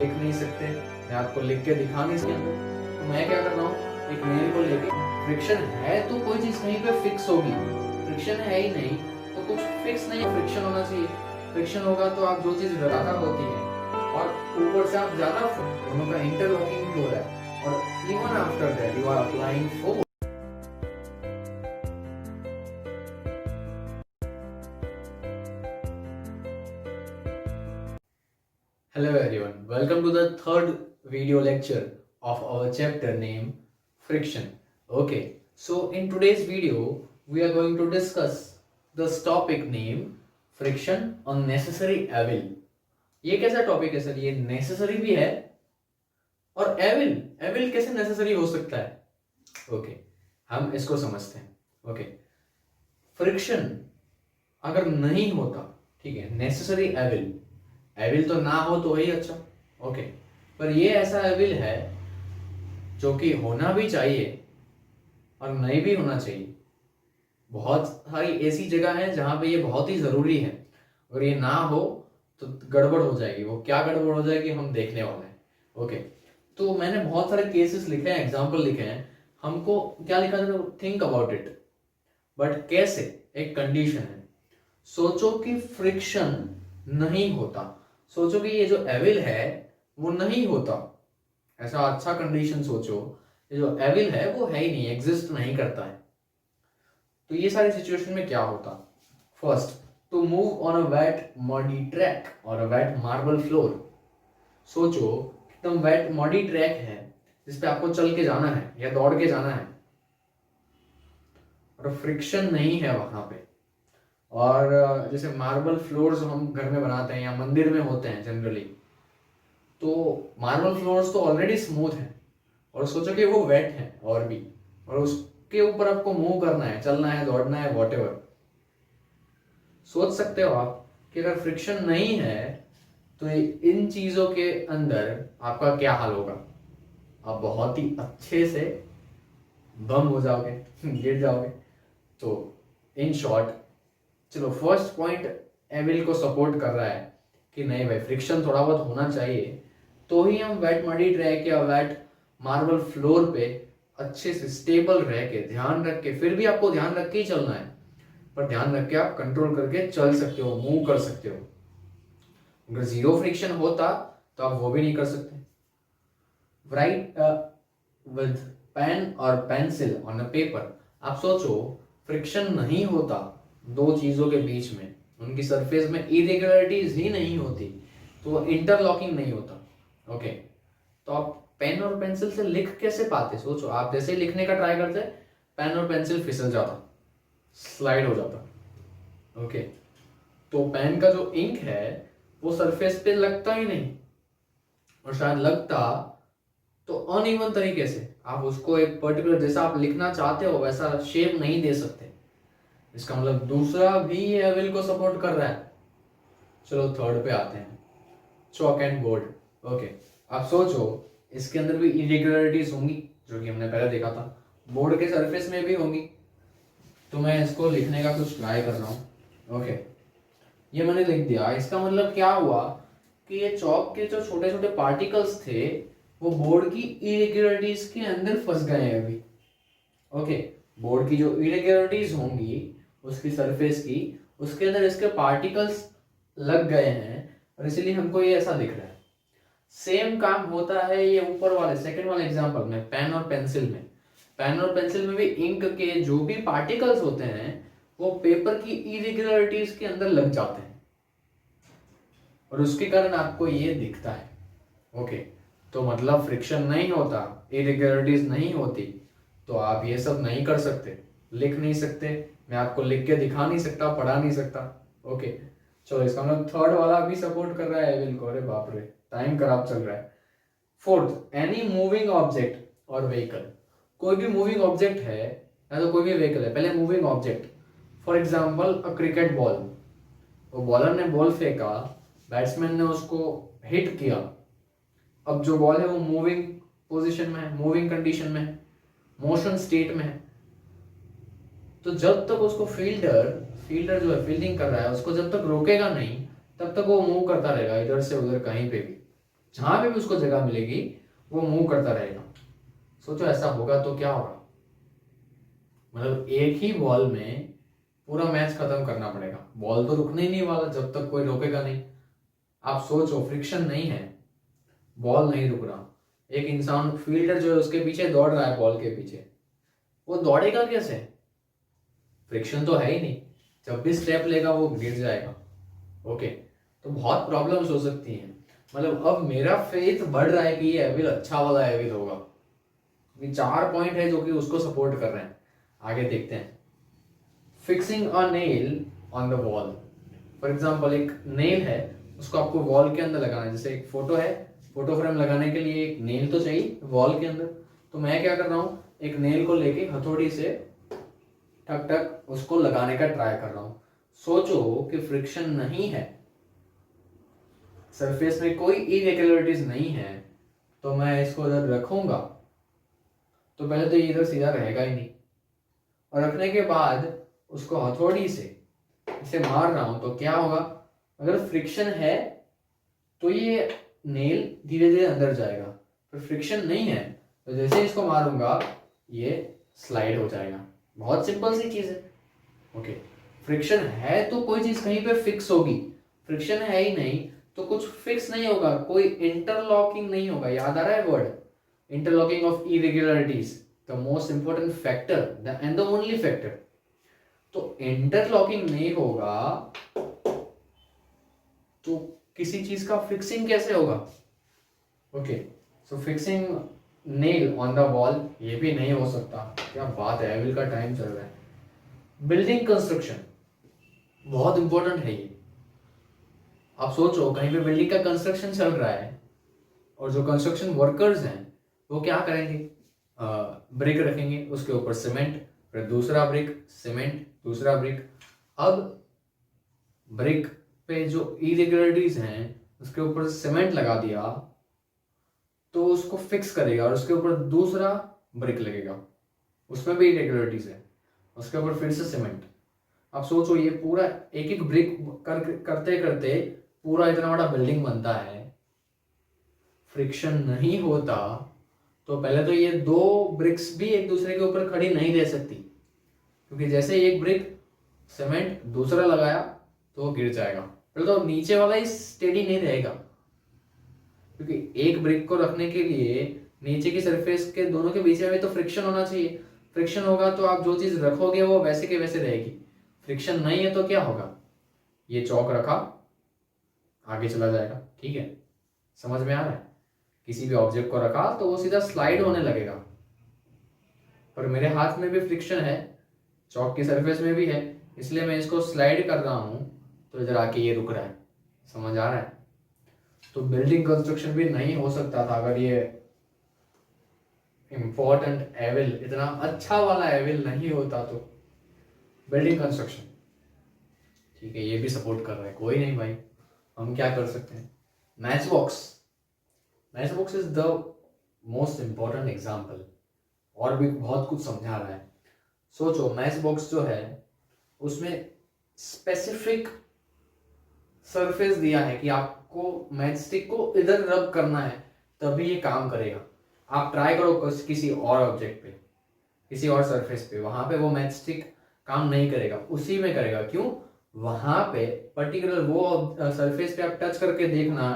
लिख नहीं सकते, मैं आपको लिख के दिखा नहीं सकता। तो मैं क्या कर रहा हूँ, एक नेल को लेके, फ्रिक्शन है तो कोई चीज कहीं पे फिक्स होगी, फ्रिक्शन है ही नहीं तो कुछ फिक्स नहीं, फ्रिक्शन होना चाहिए। फ्रिक्शन होगा तो आप जो चीज ज्यादा होती है और ऊपर से आप ज्यादा, दोनों का इंटरलॉकिंग भी हो रहा है, और even after that you are applying force. Hello everyone, welcome to the third video lecture of our chapter named Friction. Okay, so in today's video we are going to discuss this topic named Friction Unnecessary Evil. ये कैसा topic है sir, ये necessary भी है और evil, evil कैसे necessary हो सकता है? ओके, हम इसको समझते हैं। ओके, फ्रिक्शन अगर नहीं होता, ठीक है, नेसेसरी एविल, एविल तो ना हो तो वही अच्छा। ओके, पर ये ऐसा एविल है जो कि होना भी चाहिए और नहीं भी होना चाहिए। बहुत सारी ऐसी जगह है जहां पे ये बहुत ही जरूरी है, अगर ये ना हो तो गड़बड़ हो जाएगी। वो क्या गड़बड़ हो जाएगी हम देखने वाले हैं। ओके, तो मैंने बहुत सारे केसेस लिखे हैं, एग्जाम्पल लिखे हैं। हमको क्या लिखा था, थिंक अबाउट इट, बट कैसे? एक कंडीशन है, सोचो कि फ्रिक्शन नहीं होता, सोचो कि ये जो एविल है वो नहीं होता, ऐसा अच्छा कंडीशन सोचो, ये जो एविल है वो है ही नहीं, एग्जिस्ट नहीं करता है। तो ये सारी सिचुएशन में क्या होता? First, to move on a wet muddy track और अ वेट मार्बल फ्लोर। सोचो एकदम वेट मडी ट्रैक है जिसपे आपको चल के जाना है या दौड़ के जाना है और फ्रिक्शन नहीं है वहां पे। और जैसे मार्बल फ्लोर्स हम घर में बनाते हैं या मंदिर में होते हैं जनरली, तो मार्बल फ्लोर्स तो ऑलरेडी स्मूथ है और सोचो कि वो वेट है और भी, और उसके ऊपर आपको मूव करना है, चलना है, दौड़ना है, वॉटेवर। सोच सकते हो आप कि अगर फ्रिक्शन नहीं है तो इन चीजों के अंदर आपका क्या हाल होगा? आप बहुत ही अच्छे से बम हो जाओगे, गिर जाओगे। तो इन शॉर्ट, चलो फर्स्ट पॉइंट एविल को सपोर्ट कर रहा है कि नहीं भाई, फ्रिक्शन थोड़ा बहुत होना चाहिए, तो ही हम वेट मडी ट्रैक या वेट मार्बल फ्लोर पे अच्छे से स्टेबल रह के, ध्यान रख के, फिर भी आपको ध्यान रख के ही चलना है, पर ध्यान रख के आप कंट्रोल करके चल सकते हो, मूव कर सकते हो। अगर जीरो फ्रिक्शन होता तो आप वो भी नहीं कर सकते। राइट विद पेन और पेंसिल ऑन अ पेपर। आप सोचो फ्रिक्शन नहीं होता दो चीजों के बीच में, उनकी सरफेस में इरेगुलरिटीज ही नहीं होती, तो इंटरलॉकिंग नहीं होता। ओके, तो आप पेन और पेंसिल से लिख कैसे पाते? सोचो, आप जैसे लिखने का ट्राई करते, पेन और पेंसिल फिसल जाता, स्लाइड हो जाता। ओके, तो पेन का जो इंक है वो सरफेस पे लगता ही नहीं, और शायद लगता तो अनइवन तरीके से, आप उसको एक पर्टिकुलर जैसा आप लिखना चाहते हो वैसा शेप नहीं दे सकते। इसका मतलब दूसरा भी ये विल को सपोर्ट कर रहा है। चलो थर्ड पे आते हैं, चॉक एंड बोर्ड। ओके, आप सोचो इसके अंदर भी इरेगुलरिटीज होंगी जो कि हमने पहले देखा था, बोर्ड के सरफेस में भी होंगी। तो मैं इसको लिखने का कुछ ट्राई कर रहा हूँ। ओके, ये मैंने लिख दिया। इसका मतलब क्या हुआ कि ये चॉक के जो छोटे छोटे पार्टिकल्स थे वो बोर्ड की इरेगुलरिटीज के अंदर फंस गए हैं अभी। ओके, बोर्ड की जो इरेगुलरिटीज होंगी उसकी सरफेस की, उसके अंदर इसके पार्टिकल्स लग गए हैं और इसीलिए हमको ये ऐसा दिख रहा है। सेम काम होता है ये ऊपर वाले सेकंड वाले एग्जांपल में, पेन और पेंसिल में। पेन और पेंसिल में भी इंक के जो भी पार्टिकल्स होते हैं वो पेपर की इरेगुलरिटीज के अंदर लग जाते हैं और उसके कारण आपको ये दिखता है। ओके, तो मतलब फ्रिक्शन नहीं होता, इरेगुलरिटीज नहीं होती, तो आप ये सब नहीं कर सकते, लिख नहीं सकते, मैं आपको लिख के दिखा नहीं सकता, पढ़ा नहीं सकता। ओके, चलो इसका मतलब थर्ड वाला भी सपोर्ट कर रहा है एविल को। अरे बाप रे, टाइम खराब चल रहा है। फोर्थ, एनी मूविंग ऑब्जेक्ट और व्हीकल। कोई भी मूविंग ऑब्जेक्ट है या तो कोई भी व्हीकल है, पहले moving object, for example a cricket ball. वो बॉलर ने बॉल फेंका, बैट्समैन ने उसको हिट किया, अब जो बॉल है वो मूविंग पोजीशन में है, मूविंग कंडीशन में है, मोशन स्टेट में है। तो जब तक उसको फील्डर फील्डर जो है फील्डिंग कर रहा है उसको जब तक रोकेगा नहीं तब तक वो मूव करता रहेगा इधर से उधर कहीं पे भी। जहां पे भी उसको जगह मिलेगी वो मूव करता रहेगा। सोचो ऐसा होगा तो क्या होगा, मतलब एक ही बॉल में पूरा मैच खत्म करना पड़ेगा। बॉल तो रुकने ही नहीं वाला जब तक कोई रोकेगा नहीं। आप सोचो, फ्रिक्शन नहीं है, बॉल नहीं रुक रहा, एक इंसान फील्डर जो है उसके पीछे दौड़ रहा है बॉल के पीछे, वो दौड़ेगा कैसे? फ्रिक्शन तो है ही नहीं, जब भी स्टेप लेगा वो गिर जाएगा। ओके, तो बहुत प्रॉब्लम्स हो सकती हैं। मतलब अब मेरा फेथ बढ़ रहा है कि ये एविल अच्छा वाला एविल होगा। ये 4 पॉइंट है जो कि उसको सपोर्ट कर रहे हैं। आगे देखते हैं। Fixing a nail on the wall. For example एक नेल है, उसको आपको वॉल के अंदर लगाना है। जैसे एक फोटो है, फोटो फ्रेम लगाने के लिए एक नेल तो चाहिए वॉल के अंदर। तो मैं क्या कर रहा हूँ, एक नेल को लेके हथौड़ी से टक टक उसको लगाने का ट्राई कर रहा हूँ। सोचो कि फ्रिक्शन नहीं है, सरफेस में कोई इरेगुलरिटीज नहीं है, तो मैं इसको इधर रखूंगा तो पहले तो ये इधर सीधा रहेगा ही नहीं, और रखने के बाद उसको हथौड़ी से इसे मार रहा हूं तो क्या होगा? अगर फ्रिक्शन है तो ये नेल धीरे धीरे अंदर जाएगा, पर फ्रिक्शन नहीं है तो जैसे ही इसको मारूंगा ये स्लाइड हो जाएगा। बहुत सिंपल सी चीज है। ओके, फ्रिक्शन है तो कोई चीज कहीं पे फिक्स होगी, फ्रिक्शन है ही नहीं तो कुछ फिक्स नहीं होगा, कोई इंटरलॉकिंग नहीं होगा। याद आ रहा है word interlocking of irregularities, the most important factor and the only factor. तो इंटरलॉकिंग नहीं होगा तो किसी चीज का फिक्सिंग कैसे होगा? Okay, so fixing nail on the wall ये भी नहीं हो सकता। क्या बात है, एविल का टाइम चल रहा है। बिल्डिंग कंस्ट्रक्शन बहुत इंपॉर्टेंट है ये। आप सोचो कहीं पे बिल्डिंग का कंस्ट्रक्शन चल रहा है और जो कंस्ट्रक्शन वर्कर्स हैं वो क्या करेंगे? ब्रिक रखेंगे, उसके ऊपर सीमेंट, फिर दूसरा ब्रिक, सीमेंट, दूसरा ब्रिक। अब ब्रिक पे जो इरेगुलरिटीज हैं उसके ऊपर सीमेंट लगा दिया तो उसको फिक्स करेगा, और उसके ऊपर दूसरा ब्रिक लगेगा, उसमें भी इरेगुलरिटीज है, उसके ऊपर फिर से सीमेंट। अब सोचो ये पूरा एक एक ब्रिक करते करते पूरा इतना बड़ा बिल्डिंग बनता है। फ्रिक्शन नहीं होता तो पहले तो ये दो ब्रिक्स भी एक दूसरे के ऊपर खड़ी नहीं रह सकती, क्योंकि जैसे एक ब्रिक सीमेंट दूसरा लगाया तो वो गिर जाएगा। पहले तो नीचे वाला ही स्टेडी नहीं रहेगा, क्योंकि एक ब्रिक को रखने के लिए नीचे की सरफेस के दोनों के बीच में तो फ्रिक्शन होना चाहिए। फ्रिक्शन होगा तो आप जो चीज रखोगे वो वैसे के वैसे रहेगी। फ्रिक्शन नहीं है तो क्या होगा? ये चौक रखा, आगे चला जाएगा। ठीक है, समझ में आ रहा है? किसी भी ऑब्जेक्ट को रखा तो वो सीधा स्लाइड होने लगेगा, पर मेरे हाथ में भी फ्रिक्शन है, चौक की सरफेस में भी है, इसलिए मैं इसको स्लाइड कर रहा हूं तो इधर आके ये रुक रहा है। समझ आ रहा है? तो बिल्डिंग कंस्ट्रक्शन भी नहीं हो सकता था अगर ये इंपॉर्टेंट एविल, इतना अच्छा वाला एविल नहीं होता तो। बिल्डिंग कंस्ट्रक्शन ठीक है, ये भी सपोर्ट कर रहा है, कोई नहीं भाई, हम क्या कर सकते हैं। Match box, match box is the most important example, और भी बहुत कुछ समझा रहा है। सोचो मैच बॉक्स जो है उसमें स्पेसिफिक सरफेस दिया है कि आपको मैच स्टिक को इधर रब करना है तभी ये काम करेगा। आप ट्राई करो किसी और ऑब्जेक्ट पे, किसी और सरफेस पे, वहां पे वो मैच स्टिक काम नहीं करेगा, उसी में करेगा। क्यों? वहां पे पर्टिकुलर वो सरफेस पे आप टच करके देखना,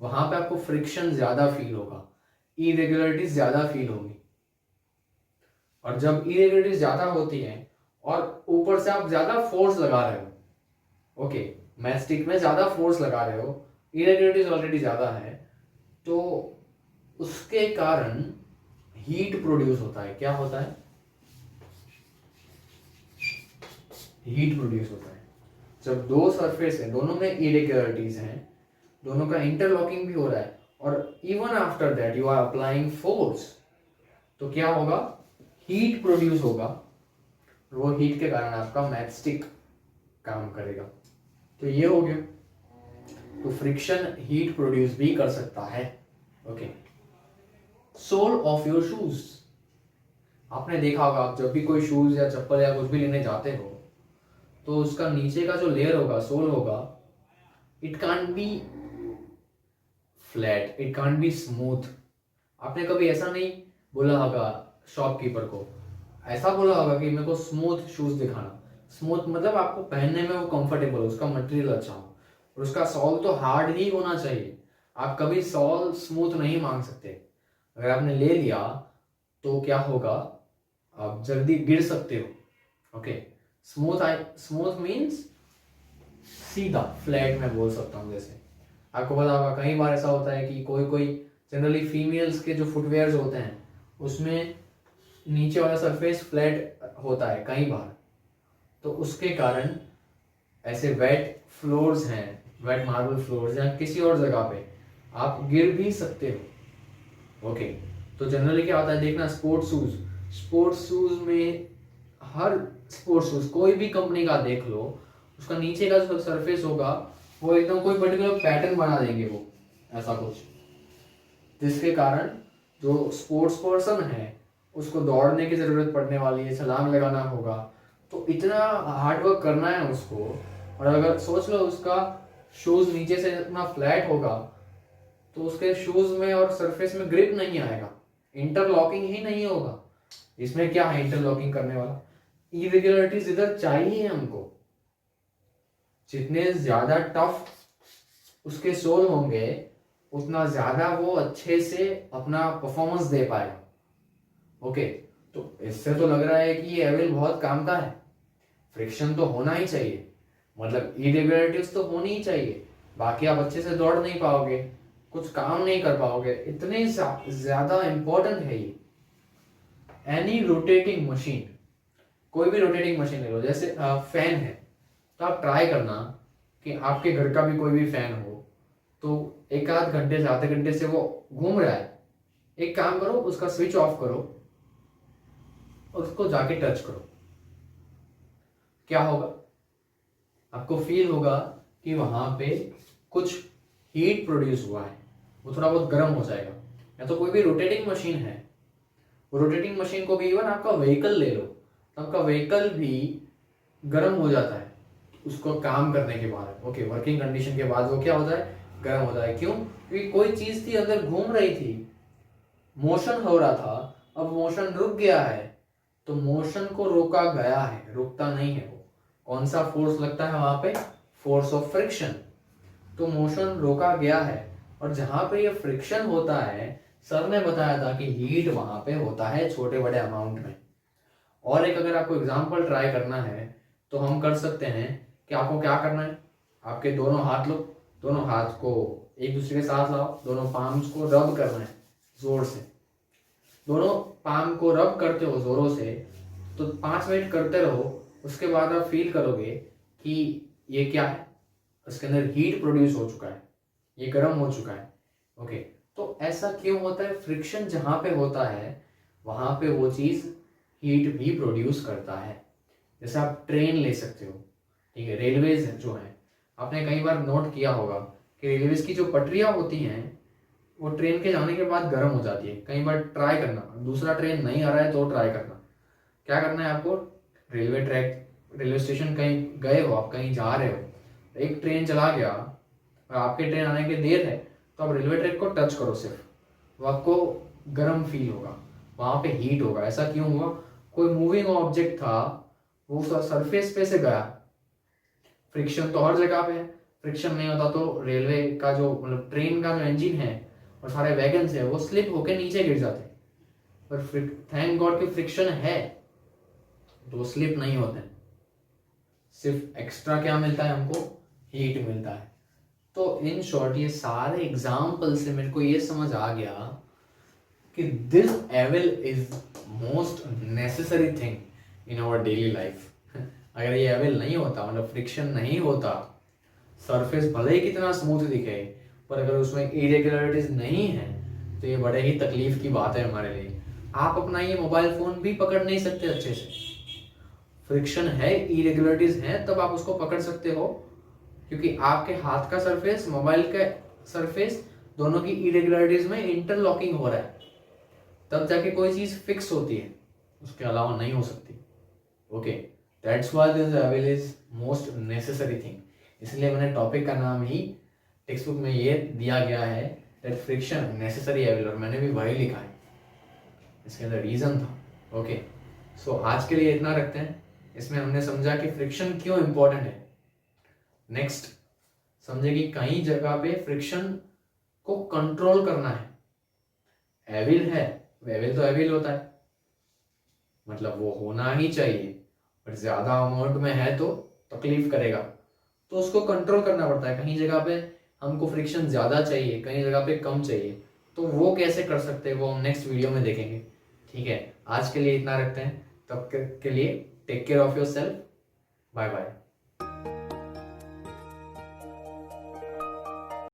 वहां पे आपको फ्रिक्शन ज्यादा फील होगा, इरेगुलरिटीज ज्यादा फील होगी। और जब इरेगुलरिटीज ज्यादा होती है और ऊपर से आप ज्यादा फोर्स लगा रहे हो, ओके, मैच स्टिक में ज्यादा फोर्स लगा रहे हो, इरेगुलरिटीज ऑलरेडी ज्यादा है, तो उसके कारण हीट प्रोड्यूस होता है। क्या होता है? हीट प्रोड्यूस होता है। जब दो सरफेस है, दोनों में इरेगुलरिटीज हैं, दोनों का इंटरलॉकिंग भी हो रहा है, और even after that you are applying force, तो क्या होगा? हीट प्रोड्यूस होगा, वो हीट के कारण आपका मैच स्टिक काम करेगा। तो ये हो गया। तो फ्रिक्शन हीट प्रोड्यूस भी कर सकता है। Okay, sole of your shoes, आपने देखा होगा, आप जब भी कोई शूज या चप्पल या कुछ भी लेने जाते हो तो उसका नीचे का जो लेयर होगा, सोल होगा, it can't be flat, it can't be smooth. आपने कभी ऐसा नहीं बोला होगा शॉपकीपर को, ऐसा बोला होगा कि मेरे को स्मूथ शूज दिखाना। स्मूथ मतलब आपको पहनने में वो कंफर्टेबल हो, उसका मटेरियल अच्छा हो, और उसका सॉल तो हार्ड ही होना चाहिए। आप कभी सॉल स्मूथ नहीं मांग सकते। अगर आपने ले लिया तो क्या होगा, आप जल्दी गिर सकते हो। ओके, स्मूथ मीन्स सीधा, फ्लैट में बोल सकता हूँ। जैसे आपको पता होगा कई बार ऐसा होता है कि कोई कोई जनरली फीमेल्स के जो फुटवेयर्स होते हैं उसमें नीचे वाला सरफेस फ्लैट होता है कई बार, तो उसके कारण ऐसे वेट फ्लोर्स हैं, वेट मार्बल फ्लोर्स या किसी और जगह पे आप गिर भी सकते हो। ओके, तो जनरली क्या होता है देखना, स्पोर्ट्स शूज में, हर स्पोर्ट्स शूज कोई भी कंपनी का देख लो, उसका नीचे का जो सरफेस होगा वो एकदम कोई पर्टिकुलर पैटर्न बना देंगे वो, ऐसा कुछ, जिसके कारण जो स्पोर्ट्स पर्सन है उसको दौड़ने की जरूरत पड़ने वाली है, छलांग लगाना होगा, तो इतना हार्डवर्क करना है उसको। और अगर सोच लो उसका शूज नीचे से इतना फ्लैट होगा तो उसके शूज में और सरफेस में ग्रिप नहीं आएगा, इंटरलॉकिंग ही नहीं होगा। इसमें क्या है इंटरलॉकिंग करने वाला, इरेगुलरिटीज इधर चाहिए हमको। जितने ज्यादा टफ उसके सोल होंगे उतना ज्यादा वो अच्छे से अपना परफॉर्मेंस दे पाएगा। ओके, तो इससे तो लग रहा है कि ये एविल बहुत काम का है। फ्रिक्शन तो होना ही चाहिए, मतलब इरेगुलरिटीज तो होनी ही चाहिए, बाकी आप अच्छे से दौड़ नहीं पाओगे, कुछ काम नहीं कर पाओगे, इतने ज्यादा इंपॉर्टेंट है ये। एनी रोटेटिंग मशीन, कोई भी रोटेटिंग मशीन ले लो, जैसे फैन है, तो आप ट्राई करना कि आपके घर का भी कोई भी फैन हो, तो एक आध घंटे से आधे घंटे से वो घूम रहा है, एक काम करो उसका स्विच ऑफ करो और उसको जाके टच करो, क्या होगा, आपको फील होगा कि वहां पे कुछ हीट प्रोड्यूस हुआ है, वो थोड़ा बहुत गर्म हो जाएगा। या तो कोई भी रोटेटिंग मशीन है, वो रोटेटिंग मशीन को भी, इवन आपका व्हीकल ले लो, तो आपका व्हीकल भी गर्म हो जाता है उसको काम करने के बाद। ओके, वर्किंग कंडीशन के बाद वो क्या होता है, गर्म होता है। क्यों? क्योंकि कोई चीज थी अंदर घूम रही थी, मोशन हो रहा था, अब मोशन रुक गया है, तो मोशन को रोका गया है, रुकता नहीं है वो। कौन सा फोर्स लगता है वहां पे, फोर्स ऑफ फ्रिक्शन, तो मोशन रोका गया है। और जहां पे ये फ्रिक्शन होता है, सर ने बताया था कि हीट वहां पे होता है छोटे बड़े अमाउंट में। और एक अगर आपको एग्जांपल ट्राई करना है तो हम कर सकते हैं कि आपको क्या करना है, आपके दोनों हाथ लो, दोनों हाथ को एक दूसरे के साथ लाओ, दोनों पाम्स को रब करना है जोर से, दोनों पाम को रब करते हो जोरों से, तो 5 मिनट करते रहो। उसके बाद आप फील करोगे कि ये क्या है, उसके अंदर हीट प्रोड्यूस हो चुका है, ये गर्म हो चुका है। ओके, तो ऐसा क्यों होता है, फ्रिक्शन जहां पे होता है वहां पे वो चीज हीट भी प्रोड्यूस करता है। जैसे आप ट्रेन ले सकते हो, ठीक है, रेलवेज जो है, आपने कई बार नोट किया होगा कि रेलवेज की जो पटरियां होती हैं वो ट्रेन के जाने के बाद गर्म हो जाती है। कई बार ट्राई करना, दूसरा ट्रेन नहीं आ रहा है तो ट्राई करना, क्या करना है आपको, रेलवे ट्रैक, रेलवे स्टेशन कहीं गए हो, आप कहीं जा रहे हो, एक ट्रेन चला गया और आपके ट्रेन आने की देर है, तो आप रेलवे ट्रैक को टच करो सिर्फ, वो आपको गर्म फील होगा, वहां पे हीट होगा। ऐसा क्यों हुआ, कोई मूविंग ऑब्जेक्ट था, वो सरफेस पे से गया, फ्रिक्शन तो हर जगह पे है, फ्रिक्शन नहीं होता तो रेलवे का जो मतलब ट्रेन का जो इंजन है और सारे वैगन है वो स्लिप होके नीचे गिर जाते, पर थैंक गॉड कि फ्रिक्शन है तो वो स्लिप नहीं होते, सिर्फ एक्स्ट्रा क्या मिलता है हमको, हीट मिलता है। तो इन शॉर्ट ये सारे एग्जाम्पल से मेरे को ये समझ आ गया कि this evil is most necessary thing in our daily life. अगर ये एविल नहीं होता, मतलब फ्रिक्शन नहीं होता, सरफेस भले ही कितना स्मूथ दिखे, पर अगर उसमें इरेगुलरिटीज नहीं है तो ये बड़े ही तकलीफ की बात है हमारे लिए। आप अपना ये मोबाइल फोन भी पकड़ नहीं सकते अच्छे से, फ्रिक्शन है, इरेगुलरिटीज है, तब आप उसको पकड़ सकते हो, क्योंकि आपके हाथ का सरफेस, मोबाइल का सरफेस, दोनों की इरेगुलरिटीज में इंटरलॉकिंग हो रहा है, तब जाके कोई चीज फिक्स होती है, उसके अलावा नहीं हो सकती। Okay, that's why this evil is most necessary thing. इसलिए मैंने टॉपिक का नाम ही टेक्स्ट बुक में ये दिया गया है दैट फ्रिक्शन नेसेसरी एविल, और मैंने भी वही लिखा है, इसके अंदर रीजन था। ओके, सो आज के लिए इतना रखते हैं। इसमें हमने समझा कि फ्रिक्शन क्यों इंपॉर्टेंट है। नेक्स्ट समझे कि कई जगह पे फ्रिक्शन को कंट्रोल करना है। एविल है, एविल तो एविल होता है, मतलब वो होना ही चाहिए, बट ज्यादा अमाउंट में है तो तकलीफ करेगा, तो उसको कंट्रोल करना पड़ता है। कहीं जगह पे हमको फ्रिक्शन ज्यादा चाहिए, कहीं जगह पे कम चाहिए, तो वो कैसे कर सकते हैं वो हम नेक्स्ट वीडियो में देखेंगे। ठीक है, आज के लिए इतना रखते हैं, तब के लिए take care of yourself, bye bye.